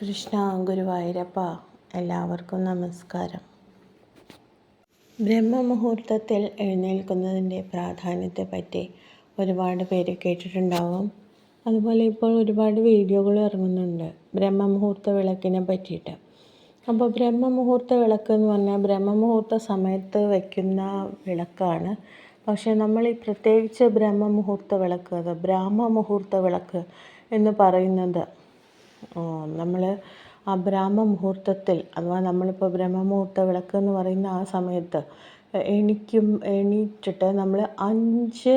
കൃഷ്ണ ഗുരുവായൂരപ്പ, എല്ലാവർക്കും നമസ്കാരം. ബ്രഹ്മമുഹൂർത്തത്തിൽ എഴുന്നേൽക്കുന്നതിൻ്റെ പ്രാധാന്യത്തെപ്പറ്റി ഒരുപാട് പേര് കേട്ടിട്ടുണ്ടാവും. അതുപോലെ ഇപ്പോൾ ഒരുപാട് വീഡിയോകൾ ഇറങ്ങുന്നുണ്ട് ബ്രഹ്മമുഹൂർത്ത വിളക്കിനെ പറ്റിയിട്ട്. അപ്പോൾ ബ്രഹ്മമുഹൂർത്ത വിളക്ക് എന്ന് പറഞ്ഞാൽ ബ്രഹ്മമുഹൂർത്ത സമയത്ത് വയ്ക്കുന്ന വിളക്കാണ്. പക്ഷേ നമ്മൾ ഈ പ്രത്യേകിച്ച് ബ്രഹ്മമുഹൂർത്ത വിളക്ക്, അത് ബ്രാഹ്മമുഹൂർത്ത വിളക്ക് എന്ന് പറയുന്നത് നമ്മൾ ആ ബ്രാഹ്മമുഹൂർത്തത്തിൽ, അഥവാ നമ്മളിപ്പോൾ ബ്രഹ്മമുഹൂർത്ത വിളക്ക് എന്ന് പറയുന്ന ആ സമയത്ത് എണീറ്റിട്ട് നമ്മൾ 5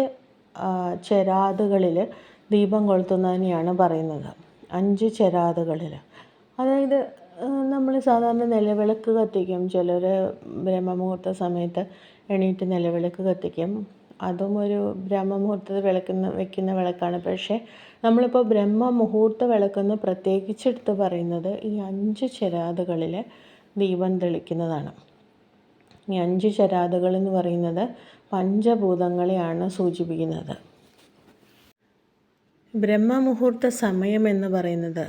ചെരാതുകളിൽ ദീപം കൊളുത്തുന്നതിനെയാണ് പറയുന്നത്. 5 ചെരാതുകളിൽ, അതായത് നമ്മൾ സാധാരണ നിലവിളക്ക് കത്തിക്കും. ചിലർ ബ്രഹ്മമുഹൂർത്ത സമയത്ത് എണീറ്റ് നിലവിളക്ക് കത്തിക്കും. അതും ഒരു ബ്രഹ്മമുഹൂർത്തത്തിൽ വെക്കുന്ന വിളക്കാണ്. പക്ഷേ നമ്മളിപ്പോൾ ബ്രഹ്മമുഹൂർത്ത വിളക്കെന്ന് പ്രത്യേകിച്ചെടുത്ത് പറയുന്നത് ഈ 5 ചെരാതുകളിൽ ദീപം തെളിക്കുന്നതാണ്. ഈ 5 ചെരാതുകൾ എന്ന് പറയുന്നത് പഞ്ചഭൂതങ്ങളെയാണ് സൂചിപ്പിക്കുന്നത്. ബ്രഹ്മമുഹൂർത്ത സമയം എന്ന് പറയുന്നത്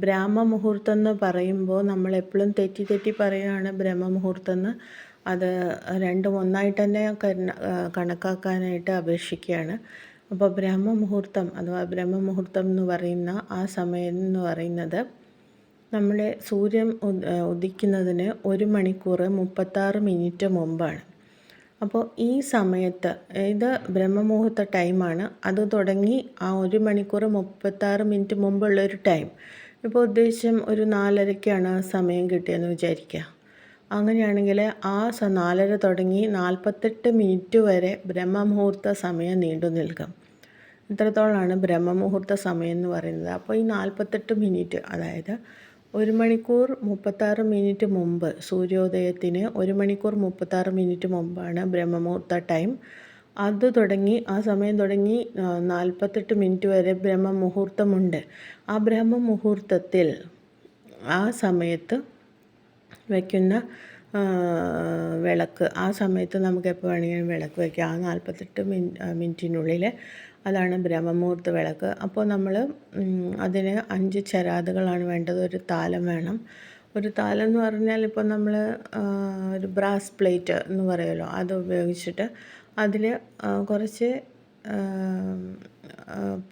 ബ്രാഹ്മമുഹൂർത്തം എന്ന് പറയുമ്പോൾ നമ്മളെപ്പോഴും തെറ്റി പറയുകയാണ് ബ്രഹ്മമുഹൂർത്തം എന്ന്. അത് രണ്ടും ഒന്നായിട്ട് തന്നെ കണക്കാക്കാനായിട്ട് അപേക്ഷിക്കുകയാണ്. അപ്പോൾ ബ്രഹ്മമുഹൂർത്തം അഥവാ ബ്രഹ്മമുഹൂർത്തം എന്ന് പറയുന്ന ആ സമയം എന്ന് പറയുന്നത് നമ്മുടെ സൂര്യൻ ഉദിക്കുന്നതിന് 1 മണിക്കൂർ 36 മിനിറ്റ് മുമ്പാണ്. അപ്പോൾ ഈ സമയത്ത് ഇത് ബ്രഹ്മമുഹൂർത്ത ടൈമാണ്. അത് തുടങ്ങി ആ 1 മണിക്കൂർ 36 മിനിറ്റ് മുമ്പുള്ളൊരു ടൈം, ഇപ്പോൾ ഉദ്ദേശം ഒരു 4:30ക്കാണ് സമയം കിട്ടിയെന്ന് വിചാരിക്കുക. അങ്ങനെയാണെങ്കിൽ ആ 4:30 തുടങ്ങി 48 മിനിറ്റ് വരെ ബ്രഹ്മമുഹൂർത്ത സമയം നീണ്ടു നിൽക്കും. ഇത്രത്തോളമാണ് ബ്രഹ്മമുഹൂർത്ത സമയം എന്ന് പറയുന്നത്. അപ്പോൾ ഈ 48 മിനിറ്റ്, അതായത് 1 മണിക്കൂർ 36 മിനിറ്റ് മുമ്പ്, സൂര്യോദയത്തിന് 1 മണിക്കൂർ 36 മിനിറ്റ് മുമ്പാണ് ബ്രഹ്മമുഹൂർത്ത ടൈം. അത് തുടങ്ങി ആ സമയം തുടങ്ങി 48 മിനിറ്റ് വരെ ബ്രഹ്മമുഹൂർത്തമുണ്ട്. ആ ബ്രഹ്മമുഹൂർത്തത്തിൽ ആ സമയത്ത് വയ്ക്കുന്ന വിളക്ക്, ആ സമയത്ത് നമുക്ക് എപ്പോൾ വേണമെങ്കിലും വിളക്ക് വയ്ക്കാം. ആ 48 മിനിറ്റിനുള്ളിൽ, അതാണ് ബ്രഹ്മമുഹൂർത്ത വിളക്ക്. അപ്പോൾ നമ്മൾ അതിന് 5 ചെരാതുകളാണ് വേണ്ടത്. ഒരു താലം വേണം. ഒരു താലം എന്ന് പറഞ്ഞാൽ ഇപ്പോൾ നമ്മൾ ഒരു ബ്രാസ് പ്ലേറ്റ് എന്ന് പറയുമല്ലോ, അത് ഉപയോഗിച്ചിട്ട് അതിൽ കുറച്ച്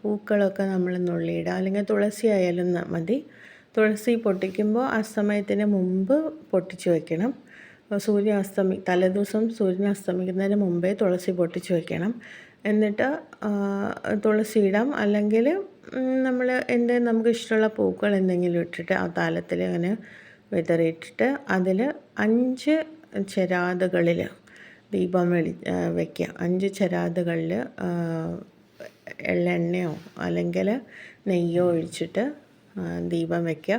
പൂക്കളൊക്കെ നമ്മൾ നുള്ളിയിടുക, അല്ലെങ്കിൽ തുളസി ആയാലും മതി. തുളസി പൊട്ടിക്കുമ്പോൾ അസ്തമയത്തിന് മുമ്പ് പൊട്ടിച്ച് വയ്ക്കണം. തലേദിവസം സൂര്യൻ അസ്തമിക്കുന്നതിന് മുമ്പേ തുളസി പൊട്ടിച്ച് വയ്ക്കണം. എന്നിട്ട് തുളസി ഇടാം, അല്ലെങ്കിൽ നമ്മൾ നമുക്ക് ഇഷ്ടമുള്ള പൂക്കൾ എന്തെങ്കിലും ഇട്ടിട്ട് ആ താലത്തിൽ അങ്ങനെ വിതറിയിട്ടിട്ട് അതിൽ 5 ചെരാതുകളിൽ ദീപം വയ്ക്കുക. 5 ചെരാതുകളിൽ എള്ളെണ്ണയോ അല്ലെങ്കിൽ നെയ്യോ ഒഴിച്ചിട്ട് ദീപം വയ്ക്കുക.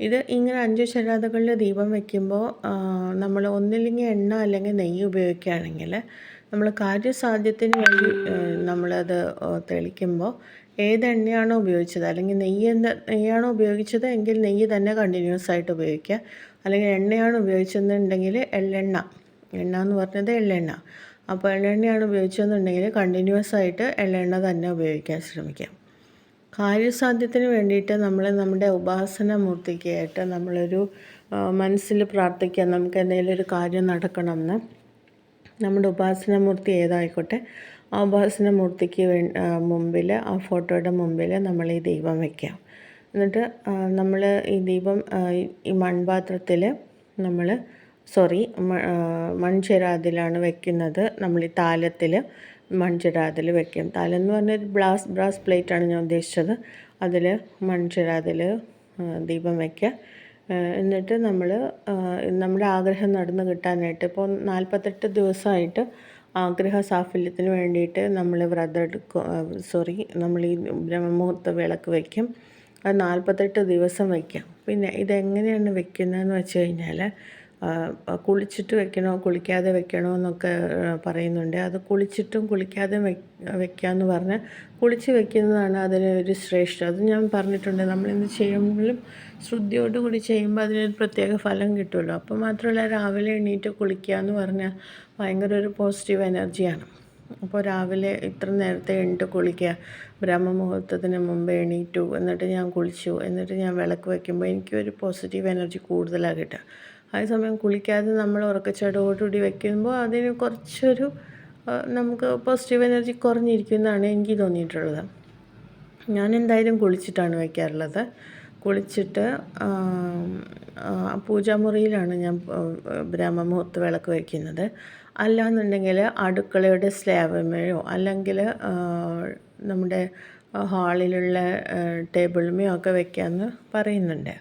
ഇത് ഇങ്ങനെ 5 ചെരാതുകളിൽ ദീപം വയ്ക്കുമ്പോൾ നമ്മൾ ഒന്നില്ലെങ്കിൽ എണ്ണ അല്ലെങ്കിൽ നെയ്യ് ഉപയോഗിക്കുകയാണെങ്കിൽ, നമ്മൾ കാര്യസാധ്യത്തിന് വേണ്ടി നമ്മളത് തെളിക്കുമ്പോൾ ഏത് എണ്ണയാണോ ഉപയോഗിച്ചത്, അല്ലെങ്കിൽ നെയ്യാണോ ഉപയോഗിച്ചത് എങ്കിൽ നെയ്യ് തന്നെ കണ്ടിന്യൂസ് ആയിട്ട് ഉപയോഗിക്കുക. അല്ലെങ്കിൽ എണ്ണയാണ് ഉപയോഗിച്ചതെന്നുണ്ടെങ്കിൽ എണ്ണ എന്ന് പറഞ്ഞത് എള്ളെണ്ണ. അപ്പോൾ എള്ളെണ്ണയാണ് ഉപയോഗിച്ചതെന്നുണ്ടെങ്കിൽ കണ്ടിന്യൂസ് ആയിട്ട് എള്ളെണ്ണ തന്നെ ഉപയോഗിക്കാൻ ശ്രമിക്കാം. കാര്യസാധ്യത്തിന് വേണ്ടിയിട്ട് നമ്മൾ നമ്മുടെ ഉപാസന മൂർത്തിക്കായിട്ട് നമ്മളൊരു മനസ്സിൽ പ്രാർത്ഥിക്കുക, നമുക്ക് എന്തെങ്കിലും ഒരു കാര്യം നടക്കണമെന്ന്. നമ്മുടെ ഉപാസന മൂർത്തി ഏതായിക്കോട്ടെ, ആ ഉപാസന മൂർത്തിക്ക് മുമ്പിൽ, ആ ഫോട്ടോയുടെ മുമ്പിൽ നമ്മൾ ഈ ദീപം വയ്ക്കുക. എന്നിട്ട് നമ്മൾ ഈ ദീപം ഈ മൺപാത്രത്തിൽ മൺചെരാതിലാണ് വെക്കുന്നത്. നമ്മൾ ഈ താലത്തിൽ മൺചെരാതിൽ വെക്കും. താലം എന്ന് പറഞ്ഞാൽ ബ്രാസ് പ്ലേറ്റാണ് ഞാൻ ഉദ്ദേശിച്ചത്. അതിൽ മൺചെരാതിൽ ദീപം വയ്ക്കുക. എന്നിട്ട് നമ്മുടെ ആഗ്രഹം നടന്നു കിട്ടാനായിട്ട്, ഇപ്പോൾ 48 ദിവസമായിട്ട് ആഗ്രഹ സാഫല്യത്തിന് വേണ്ടിയിട്ട് നമ്മൾ നമ്മൾ ഈ ബ്രഹ്മമുഹൂർത്ത വിളക്ക് വയ്ക്കും. അത് 48 ദിവസം വയ്ക്കാം. പിന്നെ ഇതെങ്ങനെയാണ് വെക്കുന്നതെന്ന് വെച്ച് കഴിഞ്ഞാൽ, കുളിച്ചിട്ട് വെക്കണോ കുളിക്കാതെ വെക്കണോ എന്നൊക്കെ പറയുന്നുണ്ട്. അത് കുളിച്ചിട്ടും കുളിക്കാതെ വെക്കാമെന്ന് പറഞ്ഞാൽ കുളിച്ച് വെക്കുന്നതാണ് അതിനൊരു ശ്രേഷ്ഠം. അത് ഞാൻ പറഞ്ഞിട്ടുണ്ട്. നമ്മളിന്ന് ചെയ്യുമ്പോഴും ശ്രദ്ധയോടുകൂടി ചെയ്യുമ്പോൾ അതിനൊരു പ്രത്യേക ഫലം കിട്ടുമല്ലോ. അപ്പോൾ മാത്രമല്ല, രാവിലെ എണീറ്റ് കുളിക്കുക എന്ന് പറഞ്ഞാൽ ഭയങ്കര ഒരു പോസിറ്റീവ് എനർജിയാണ്. അപ്പോൾ രാവിലെ ഇത്ര നേരത്തെ എണീറ്റ് കുളിക്കുക, ബ്രഹ്മമുഹൂർത്തത്തിന് മുമ്പ് എണീറ്റു, എന്നിട്ട് ഞാൻ കുളിച്ചു, എന്നിട്ട് ഞാൻ വിളക്ക് വയ്ക്കുമ്പോൾ എനിക്കൊരു പോസിറ്റീവ് എനർജി കൂടുതലാണ് കിട്ടുക. അതേസമയം കുളിക്കാതെ നമ്മൾ ഉറക്കച്ചടവോടുകൂടി വയ്ക്കുമ്പോൾ അതിന് കുറച്ചൊരു നമുക്ക് പോസിറ്റീവ് എനർജി കുറഞ്ഞിരിക്കുന്നതാണ് എനിക്ക് തോന്നിയിട്ടുള്ളത്. ഞാൻ എന്തായാലും കുളിച്ചിട്ടാണ് വയ്ക്കാറുള്ളത്. കുളിച്ചിട്ട് പൂജാമുറിയിലാണ് ഞാൻ ബ്രഹ്മമുഹൂർത്ത വിളക്ക് വയ്ക്കുന്നത്. അല്ലാന്നുണ്ടെങ്കിൽ അടുക്കളയുടെ സ്ലാബിന്മേലോ അല്ലെങ്കിൽ നമ്മുടെ ഹാളിലുള്ള ടേബിളിന്മേയോ ഒക്കെ വയ്ക്കാമെന്ന് പറയുന്നുണ്ട്.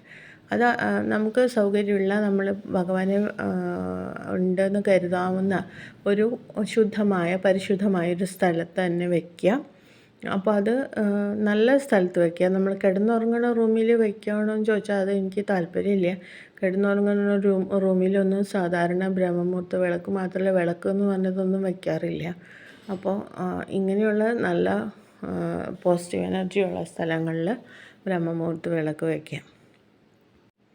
അത് നമുക്ക് സൗകര്യമുള്ള നമ്മൾ ഭഗവാനെ ഉണ്ടെന്ന് കരുതാവുന്ന ഒരു ശുദ്ധമായ പരിശുദ്ധമായ ഒരു സ്ഥലത്ത് തന്നെ വയ്ക്കുക. അപ്പോൾ അത് നല്ല സ്ഥലത്ത് വയ്ക്കുക. നമ്മൾ കിടന്നുറങ്ങുന്ന റൂമിൽ വയ്ക്കുകയാണോ എന്ന് ചോദിച്ചാൽ അത് എനിക്ക് താല്പര്യമില്ല. കിടന്നുറങ്ങുന്ന റൂമിലൊന്നും സാധാരണ ബ്രഹ്മമുഹൂർത്ത വിളക്ക് മാത്രമല്ല, വിളക്ക് എന്ന് പറഞ്ഞതൊന്നും വയ്ക്കാറില്ല. അപ്പോൾ ഇങ്ങനെയുള്ള നല്ല പോസിറ്റീവ് എനർജിയുള്ള സ്ഥലങ്ങളിൽ ബ്രഹ്മമുഹൂർത്ത വിളക്ക് വയ്ക്കാം.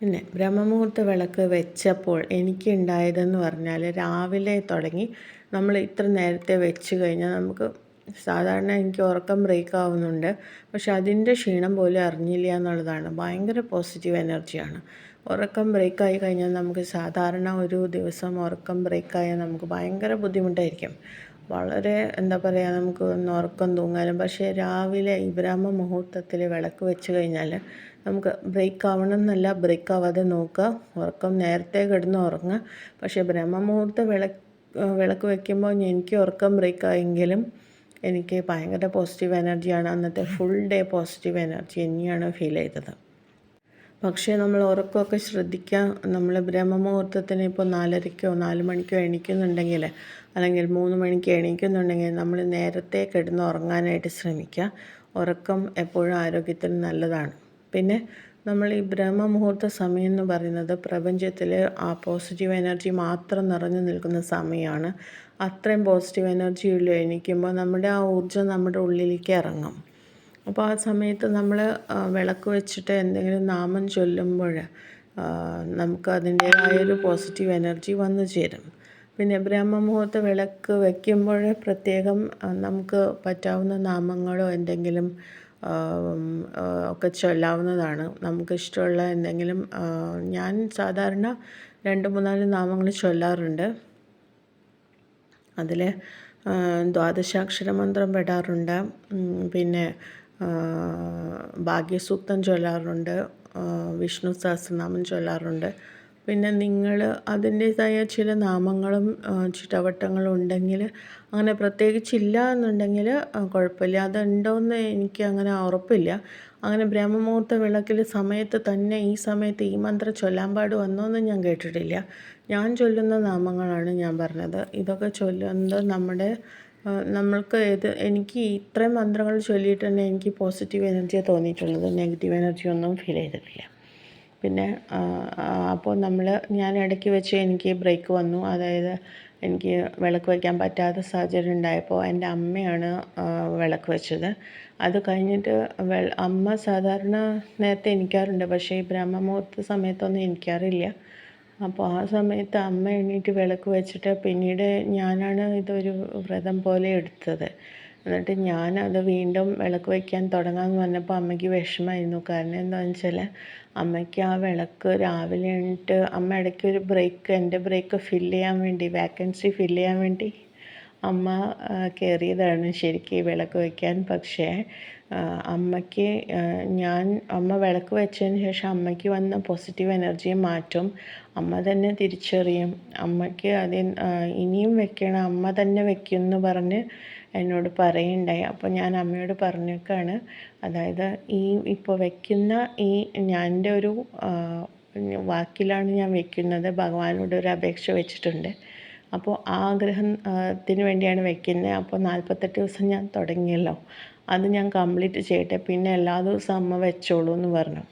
പിന്നെ ബ്രഹ്മമുഹൂർത്ത വിളക്ക് വെച്ചപ്പോൾ എനിക്കുണ്ടായതെന്ന് പറഞ്ഞാൽ, രാവിലെ തുടങ്ങി നമ്മൾ ഇത്ര നേരത്തെ വെച്ച് കഴിഞ്ഞാൽ നമുക്ക് സാധാരണ എനിക്ക് ഉറക്കം ബ്രേക്ക് ആവുന്നുണ്ട്, പക്ഷെ അതിൻ്റെ ക്ഷീണം പോലും അറിഞ്ഞില്ല എന്നുള്ളതാണ്. ഭയങ്കര പോസിറ്റീവ് എനർജിയാണ്. ഉറക്കം ബ്രേക്കായി കഴിഞ്ഞാൽ നമുക്ക് സാധാരണ ഒരു ദിവസം ഉറക്കം ബ്രേക്കായാൽ നമുക്ക് ഭയങ്കര ബുദ്ധിമുട്ടായിരിക്കും. വളരെ എന്താ പറയുക, നമുക്ക് ഒന്ന് ഉറക്കം തൂങ്ങാനും. പക്ഷേ രാവിലെ ഈ ബ്രഹ്മ മുഹൂർത്തത്തിൽ വിളക്ക് വെച്ച് കഴിഞ്ഞാൽ നമുക്ക് ബ്രേക്ക് ആവണം എന്നല്ല, ബ്രേക്ക് ആവാതെ നോക്കുക, ഉറക്കം നേരത്തെ കിടന്ന് ഉറങ്ങുക. പക്ഷേ ബ്രഹ്മമുഹൂർത്ത വിളക്ക് വയ്ക്കുമ്പോൾ എനിക്ക് ഉറക്കം ബ്രേക്കായെങ്കിലും എനിക്ക് ഭയങ്കര പോസിറ്റീവ് എനർജിയാണ്. അന്നത്തെ ഫുൾ ഡേ പോസിറ്റീവ് എനർജി തന്നെയാണ് ഫീൽ ചെയ്തത്. പക്ഷേ നമ്മൾ ഉറക്കമൊക്കെ ശ്രദ്ധിക്കുക. നമ്മൾ ബ്രഹ്മമുഹൂർത്തത്തിന് ഇപ്പോൾ 4:30-ക്കോ 4 മണിക്കോ എണീക്കുന്നുണ്ടെങ്കിൽ, അല്ലെങ്കിൽ 3 മണിക്ക് എണീക്കുന്നുണ്ടെങ്കിൽ നമ്മൾ നേരത്തെ കിടന്ന് ഉറങ്ങാനായിട്ട് ശ്രമിക്കുക. ഉറക്കം എപ്പോഴും ആരോഗ്യത്തിന് നല്ലതാണ്. പിന്നെ നമ്മൾ ഈ ബ്രഹ്മമുഹൂർത്ത സമയം എന്ന് പറയുന്നത് പ്രപഞ്ചത്തിൽ ആ പോസിറ്റീവ് എനർജി മാത്രം നിറഞ്ഞു നിൽക്കുന്ന സമയമാണ്. അത്രയും പോസിറ്റീവ് എനർജിയിൽ എണീക്കുമ്പോൾ നമ്മുടെ ആ ഊർജ്ജം നമ്മുടെ ഉള്ളിലേക്ക് ഇറങ്ങും. അപ്പോൾ ആ സമയത്ത് നമ്മൾ വിളക്ക് വെച്ചിട്ട് എന്തെങ്കിലും നാമം ചൊല്ലുമ്പോൾ നമുക്ക് അതിൻ്റേതായൊരു പോസിറ്റീവ് എനർജി വന്നു ചേരും. പിന്നെ ബ്രഹ്മമുഹൂർത്ത വിളക്ക് വയ്ക്കുമ്പോൾ പ്രത്യേകം നമുക്ക് പറ്റാവുന്ന നാമങ്ങളോ എന്തെങ്കിലും ഒക്കെ ചൊല്ലാവുന്നതാണ്. നമുക്കിഷ്ടമുള്ള എന്തെങ്കിലും ഞാൻ സാധാരണ 2-3-4 നാമങ്ങൾ ചൊല്ലാറുണ്ട്. അതിൽ ദ്വാദശാക്ഷര മന്ത്രം പെടാറുണ്ട്, പിന്നെ ഭാഗ്യസൂക്തം ചൊല്ലാറുണ്ട്, വിഷ്ണു സഹസ്രനാമം ചൊല്ലാറുണ്ട്. പിന്നെ നിങ്ങൾ അതിൻ്റേതായ ചില നാമങ്ങളും ചിട്ടവട്ടങ്ങളും ഉണ്ടെങ്കിൽ, അങ്ങനെ പ്രത്യേകിച്ചില്ല എന്നുണ്ടെങ്കിൽ കുഴപ്പമില്ല. അതുണ്ടോയെന്ന് എനിക്ക് അങ്ങനെ ഉറപ്പില്ല. അങ്ങനെ ബ്രഹ്മമുഹൂർത്ത വിളക്കിൽ സമയത്ത് തന്നെ ഈ സമയത്ത് ഈ മന്ത്രം ചൊല്ലാൻ പാടുവന്നോയെന്ന് ഞാൻ കേട്ടിട്ടില്ല. ഞാൻ ചൊല്ലുന്ന നാമങ്ങളാണ് ഞാൻ പറഞ്ഞത്. ഇതൊക്കെ ചൊല്ലുന്നത് നമ്മൾക്ക് എനിക്ക് ഇത്രയും മന്ത്രങ്ങൾ ചൊല്ലിയിട്ട് തന്നെ എനിക്ക് പോസിറ്റീവ് എനർജിയെ തോന്നിയിട്ടുള്ളത്, നെഗറ്റീവ് എനർജി ഒന്നും ഫീൽ ചെയ്തിട്ടില്ല. പിന്നെ അപ്പോൾ ഞാൻ ഇടയ്ക്ക് വെച്ച് എനിക്ക് ബ്രേക്ക് വന്നു. അതായത് എനിക്ക് വിളക്ക് വയ്ക്കാൻ പറ്റാത്ത സാഹചര്യം ഉണ്ടായപ്പോൾ എൻ്റെ അമ്മയാണ് വിളക്ക് വെച്ചത്. അത് കഴിഞ്ഞിട്ട് അമ്മ സാധാരണ നേരത്തെ എണീക്കാറുണ്ട്, പക്ഷേ ഈ ബ്രഹ്മമുഹൂർത്ത സമയത്തൊന്നും എണീക്കാറില്ല. അപ്പോൾ ആ സമയത്ത് അമ്മ എണീറ്റ് വിളക്ക് വെച്ചിട്ട് പിന്നീട് ഞാനാണ് ഇതൊരു വ്രതം പോലെ എടുത്തത്. എന്നിട്ട് ഞാനത് വീണ്ടും വിളക്ക് വയ്ക്കാൻ തുടങ്ങാമെന്ന് പറഞ്ഞപ്പോൾ അമ്മയ്ക്ക് വിഷമമായിരുന്നു. കാരണം എന്താണെന്ന് വെച്ചാൽ അമ്മയ്ക്ക് ആ വിളക്ക് രാവിലെ എണീറ്റ് അമ്മ ഇടയ്ക്ക് ഒരു ബ്രേക്ക്, എൻ്റെ ബ്രേക്ക് ഫില്ല് ചെയ്യാൻ വേണ്ടി, വാക്കൻസി ഫില്ല് ചെയ്യാൻ വേണ്ടി അമ്മ കയറിയതാണ് ശരിക്കും ഈ വിളക്ക് വയ്ക്കാൻ. പക്ഷേ അമ്മയ്ക്ക് അമ്മ വിളക്ക് വെച്ചതിന് ശേഷം അമ്മയ്ക്ക് വന്ന പോസിറ്റീവ് എനർജിയെ മാറ്റും അമ്മ തന്നെ തിരിച്ചറിയും. അമ്മയ്ക്ക് ഇനിയും വെക്കണം, അമ്മ തന്നെ വെക്കും എന്ന് പറഞ്ഞ് എന്നോട് പറയുണ്ടായി. അപ്പോൾ ഞാൻ അമ്മയോട് പറഞ്ഞേക്കാണ്, അതായത് ഇപ്പോൾ വെക്കുന്ന എൻ്റെ ഒരു വാക്കിലാണ് ഞാൻ വെക്കുന്നത്. ഭഗവാനോട് ഒരു അപേക്ഷ വെച്ചിട്ടുണ്ട്. അപ്പോൾ ആ ആഗ്രഹത്തിന് വേണ്ടിയാണ് വെക്കുന്നത്. അപ്പോൾ 48 ദിവസം ഞാൻ തുടങ്ങിയല്ലോ, അത് ഞാൻ കംപ്ലീറ്റ് ചെയ്യട്ടെ, പിന്നെ എല്ലാ ദിവസവും അമ്മ വെച്ചോളൂ എന്ന് പറഞ്ഞു.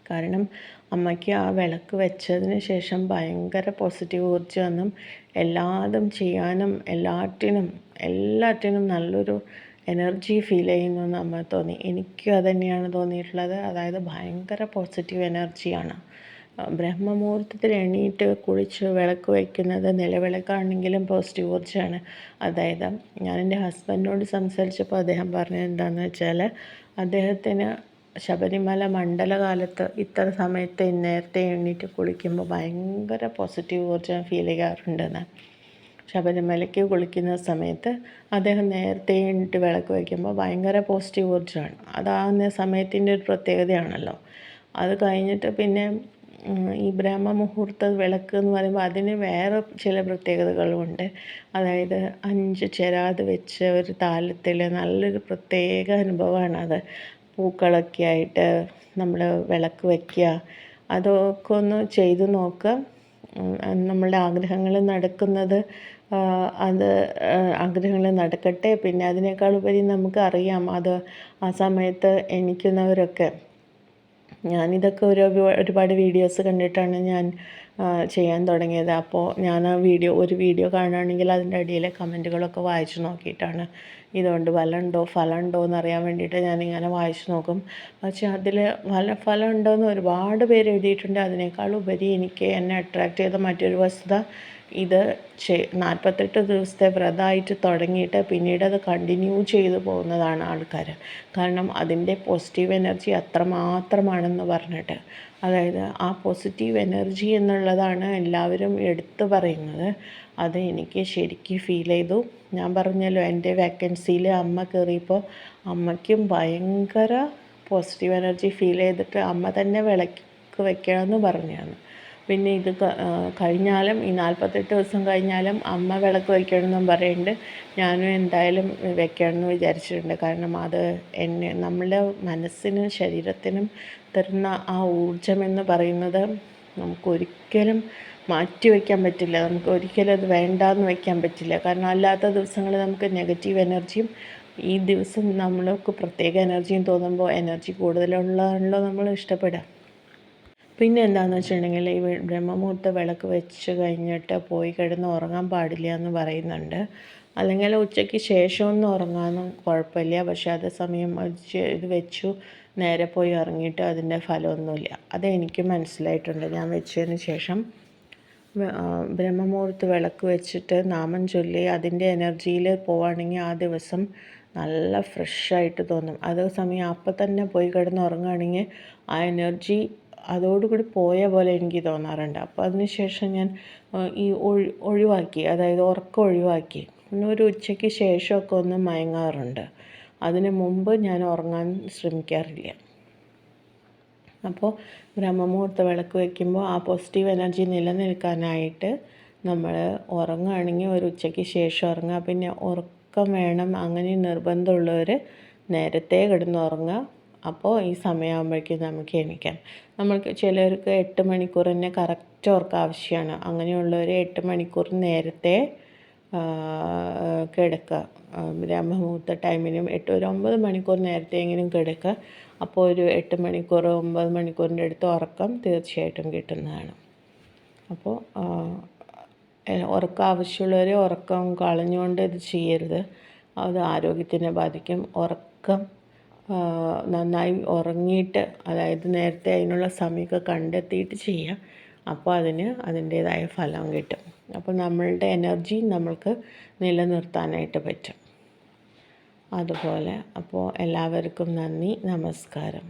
കാരണം അമ്മയ്ക്ക് ആ വിളക്ക് വെച്ചതിന് ശേഷം ഭയങ്കര പോസിറ്റീവ് ഊർജ്ജമെന്നും എല്ലാതും ചെയ്യാനും എല്ലാറ്റിനും നല്ലൊരു എനർജി ഫീൽ ചെയ്യുന്നു എന്ന് അമ്മ തോന്നി. എനിക്കും അത് തന്നെയാണ് തോന്നിയിട്ടുള്ളത്. അതായത് ഭയങ്കര പോസിറ്റീവ് എനർജിയാണ്. ബ്രഹ്മമുഹൂർത്തത്തിൽ എണീറ്റ് കുളിച്ച് വിളക്ക് വയ്ക്കുന്നത് നിലവിളക്കാണെങ്കിലും പോസിറ്റീവ് ഊർജ്ജമാണ്. അതായത് ഞാൻ എൻ്റെ ഹസ്ബൻഡിനോട് സംസാരിച്ചപ്പോൾ അദ്ദേഹം പറഞ്ഞത് എന്താണെന്ന് വെച്ചാൽ, അദ്ദേഹത്തിന് ശബരിമല മണ്ഡലകാലത്ത് ഇത്ര സമയത്ത് നേരത്തെ എണീറ്റ് കുളിക്കുമ്പോൾ ഭയങ്കര പോസിറ്റീവ് ഊർജ്ജം ഫീൽ ചെയ്യാറുണ്ടെന്ന്. ശബരിമലയ്ക്ക് കുളിക്കുന്ന സമയത്ത് അദ്ദേഹം നേരത്തെ എണീറ്റ് വിളക്ക് വയ്ക്കുമ്പോൾ ഭയങ്കര പോസിറ്റീവ് ഊർജ്ജമാണ്. അതാകുന്ന സമയത്തിൻ്റെ ഒരു പ്രത്യേകതയാണല്ലോ. അത് കഴിഞ്ഞിട്ട് പിന്നെ ഈ ബ്രഹ്മമുഹൂർത്ത വിളക്ക് എന്ന് പറയുമ്പോൾ അതിന് വേറെ ചില പ്രത്യേകതകളുമുണ്ട്. അതായത് 5 ചെരാത് വെച്ച് ഒരു താലത്തിൽ നല്ലൊരു പ്രത്യേക അനുഭവമാണത്. പൂക്കളൊക്കെ ആയിട്ട് നമ്മൾ വിളക്ക് വയ്ക്കുക, അതൊക്കെ ഒന്ന് ചെയ്ത് നോക്കുക. നമ്മളുടെ ആഗ്രഹങ്ങൾ നടക്കുന്നത് അത് ആഗ്രഹങ്ങൾ നടക്കട്ടെ. പിന്നെ അതിനേക്കാൾ ഉപരി നമുക്കറിയാം, അത് ആ സമയത്ത് എണീക്കുന്നവരൊക്കെ, ഞാനിതൊക്കെ ഒരുപാട് വീഡിയോസ് കണ്ടിട്ടാണ് ഞാൻ ചെയ്യാൻ തുടങ്ങിയത്. അപ്പോൾ ഞാൻ ആ ഒരു വീഡിയോ കാണുകയാണെങ്കിൽ അതിൻ്റെ അടിയിലെ കമൻറ്റുകളൊക്കെ വായിച്ച് നോക്കിയിട്ടാണ് ഇതുകൊണ്ട് ഫലമുണ്ടോ എന്നറിയാൻ വേണ്ടിയിട്ട് ഞാനിങ്ങനെ വായിച്ച് നോക്കും. പക്ഷേ അതിൽ ഫലം ഉണ്ടോയെന്ന് ഒരുപാട് പേര് എഴുതിയിട്ടുണ്ട്. അതിനേക്കാൾ ഉപരി എന്നെ അട്രാക്റ്റ് ചെയ്ത മറ്റൊരു വസ്തുത, ഇത് 48 ദിവസത്തെ വ്രതമായിട്ട് തുടങ്ങിയിട്ട് പിന്നീട് അത് കണ്ടിന്യൂ ചെയ്തു പോകുന്നതാണ് ആൾക്കാർ. കാരണം അതിൻ്റെ പോസിറ്റീവ് എനർജി അത്രമാത്രമാണെന്ന് പറഞ്ഞിട്ട്. അതായത് ആ പോസിറ്റീവ് എനർജി എന്നുള്ളതാണ് എല്ലാവരും എടുത്തു പറയുന്നത്. അത് എനിക്ക് ശരിക്കും ഫീൽ ചെയ്തു. ഞാൻ പറഞ്ഞല്ലോ, എൻ്റെ വേക്കൻസിയിൽ അമ്മ കയറിയപ്പോൾ അമ്മയ്ക്കും ഭയങ്കര പോസിറ്റീവ് എനർജി ഫീൽ ചെയ്തിട്ട് അമ്മ തന്നെ വിളക്ക് വെക്കണമെന്ന് പറഞ്ഞാണ്. പിന്നെ ഇത് കഴിഞ്ഞാലും ഈ 48 ദിവസം കഴിഞ്ഞാലും അമ്മ വിളക്ക് വയ്ക്കണമെന്നും പറയുന്നുണ്ട്. ഞാനും എന്തായാലും വെക്കണമെന്ന് വിചാരിച്ചിട്ടുണ്ട്. കാരണം അത് നമ്മളുടെ മനസ്സിനും ശരീരത്തിനും തരുന്ന ആ ഊർജ്ജമെന്ന് പറയുന്നത് നമുക്കൊരിക്കലും മാറ്റി വയ്ക്കാൻ പറ്റില്ല. നമുക്ക് ഒരിക്കലും അത് വേണ്ടാന്ന് വയ്ക്കാൻ പറ്റില്ല. കാരണം അല്ലാത്ത ദിവസങ്ങളിൽ നമുക്ക് നെഗറ്റീവ് എനർജിയും, ഈ ദിവസം നമ്മൾക്ക് പ്രത്യേക എനർജിയും തോന്നുമ്പോൾ എനർജി കൂടുതലുള്ളതാണല്ലോ നമ്മൾ ഇഷ്ടപ്പെടുക. പിന്നെ എന്താണെന്ന് വെച്ചിട്ടുണ്ടെങ്കിൽ, ഈ ബ്രഹ്മമുഹൂർത്ത വിളക്ക് വെച്ച് കഴിഞ്ഞിട്ട് പോയി കിടന്ന് ഉറങ്ങാൻ പാടില്ല എന്ന് പറയുന്നുണ്ട്. അല്ലെങ്കിൽ ഉച്ചയ്ക്ക് ശേഷമൊന്നും ഉറങ്ങാനും കുഴപ്പമില്ല. പക്ഷേ അതേ സമയം ഇത് വെച്ചു നേരെ പോയി ഇറങ്ങിയിട്ട് അതിൻ്റെ ഫലമൊന്നുമില്ല. അതെനിക്ക് മനസ്സിലായിട്ടുണ്ട്. ഞാൻ വെച്ചതിന് ശേഷം ബ്രഹ്മമുഹൂർത്ത വിളക്ക് വെച്ചിട്ട് നാമം ചൊല്ലി അതിൻ്റെ എനർജിയിൽ പോവുകയാണെങ്കിൽ ആ ദിവസം നല്ല ഫ്രഷായിട്ട് തോന്നും. അതേ സമയം അപ്പം തന്നെ പോയി കിടന്ന് ഉറങ്ങുകയാണെങ്കിൽ ആ എനർജി അതോടുകൂടി പോയ പോലെ എനിക്ക് തോന്നാറുണ്ട്. അപ്പോൾ അതിന് ശേഷം ഞാൻ ഈ ഒഴിവാക്കി, അതായത് ഉറക്കം ഒഴിവാക്കി. പിന്നെ ഒരു ഉച്ചയ്ക്ക് ശേഷമൊക്കെ ഒന്ന് മയങ്ങാറുണ്ട്. അതിന് മുമ്പ് ഞാൻ ഉറങ്ങാൻ ശ്രമിക്കാറില്ല. അപ്പോൾ ബ്രഹ്മമുഹൂർത്ത വിളക്ക് വയ്ക്കുമ്പോൾ ആ പോസിറ്റീവ് എനർജി നിലനിൽക്കാനായിട്ട് നമ്മൾ ഉറങ്ങുകയാണെങ്കിൽ ഒരു ഉച്ചയ്ക്ക് ശേഷം ഉറങ്ങുക. പിന്നെ ഉറക്കം വേണം അങ്ങനെ നിർബന്ധമുള്ളവർ നേരത്തെ കിടന്നുറങ്ങുക. അപ്പോൾ ഈ സമയമാകുമ്പോഴേക്കും നമുക്ക് എണീക്കാം. നമ്മൾക്ക് ചിലർക്ക് 8 മണിക്കൂർ തന്നെ കറക്റ്റ് ഉറക്കം ആവശ്യമാണ്. അങ്ങനെയുള്ളവർ 8 മണിക്കൂർ നേരത്തെ കിടക്കുക. ബ്രഹ്മമുഹൂർത്ത ടൈമിനും ഒരു 9 മണിക്കൂർ നേരത്തെയെങ്കിലും കിടക്കുക. അപ്പോൾ ഒരു 8 മണിക്കൂർ 9 മണിക്കൂറിൻ്റെ അടുത്ത് ഉറക്കം തീർച്ചയായിട്ടും കിട്ടുന്നതാണ്. അപ്പോൾ ഉറക്കം ആവശ്യമുള്ളവർ ഉറക്കം കളഞ്ഞുകൊണ്ട് ഇത് ചെയ്യരുത്. അത് ആരോഗ്യത്തിനെ ബാധിക്കും. ഉറക്കം നന്നായി ഉറങ്ങിയിട്ട്, അതായത് നേരത്തെ അതിനുള്ള സമയമൊക്കെ കണ്ടെത്തിയിട്ട് ചെയ്യുക. അപ്പോൾ അതിൻ്റേതായ ഫലം കിട്ടും. അപ്പോൾ നമ്മളുടെ എനർജി നമ്മൾക്ക് നിലനിർത്താനായിട്ട് പറ്റും. അതുപോലെ അപ്പോൾ എല്ലാവർക്കും നന്ദി, നമസ്കാരം.